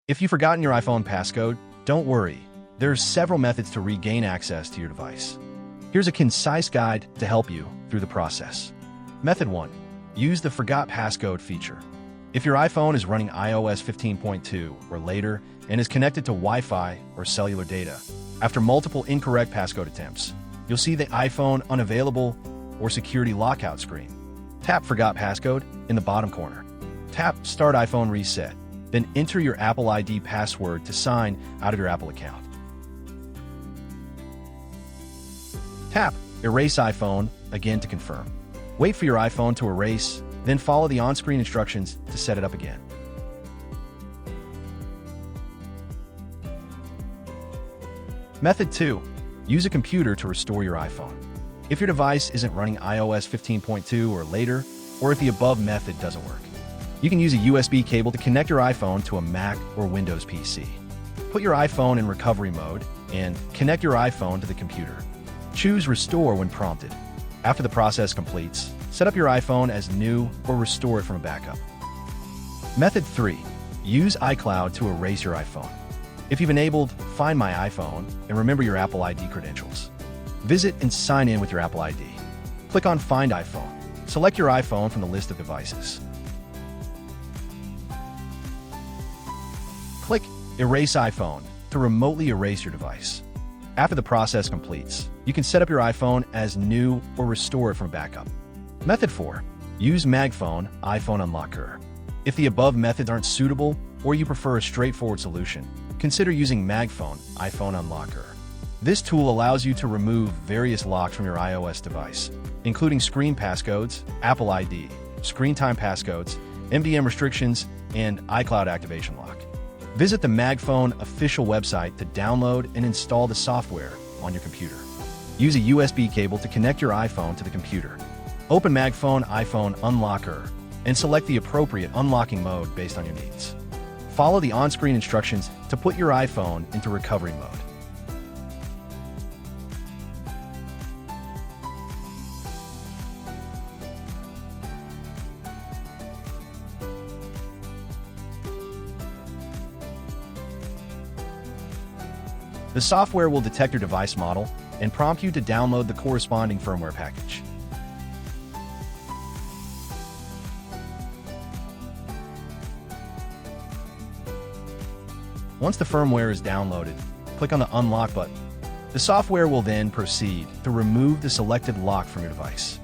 If you've forgotten your iPhone passcode, don't worry. There are several methods to regain access to your device. Here's a concise guide to help you through the process. Method 1. Use the Forgot Passcode feature. If your iPhone is running iOS 15.2 or later and is connected to Wi-Fi or cellular data, after multiple incorrect passcode attempts, you'll see the iPhone unavailable or security lockout screen. Tap Forgot Passcode in the bottom corner. Tap Start iPhone Reset, then enter your Apple ID password to sign out of your Apple account. Tap Erase iPhone again to confirm. Wait for your iPhone to erase, then follow the on-screen instructions to set it up again. Method 2. Use a computer to restore your iPhone. If your device isn't running iOS 15.2 or later, or if the above method doesn't work, you can use a USB cable to connect your iPhone to a Mac or Windows PC. Put your iPhone in recovery mode and connect your iPhone to the computer. Choose Restore when prompted. After the process completes, set up your iPhone as new or restore it from a backup. Method 3. Use iCloud to erase your iPhone. If you've enabled Find My iPhone and remember your Apple ID credentials, visit and sign in with your Apple ID. Click on Find iPhone. Select your iPhone from the list of devices. Click Erase iPhone to remotely erase your device. After the process completes, you can set up your iPhone as new or restore it from backup. Method 4. Use MagFone iPhone Unlocker. If the above methods aren't suitable or you prefer a straightforward solution, consider using MagFone iPhone Unlocker. This tool allows you to remove various locks from your iOS device, including screen passcodes, Apple ID, screen time passcodes, MDM restrictions, and iCloud activation lock. Visit the MagFone official website to download and install the software on your computer. Use a USB cable to connect your iPhone to the computer. Open MagFone iPhone Unlocker and select the appropriate unlocking mode based on your needs. Follow the on-screen instructions to put your iPhone into recovery mode. The software will detect your device model and prompt you to download the corresponding firmware package. Once the firmware is downloaded, click on the Unlock button. The software will then proceed to remove the selected lock from your device.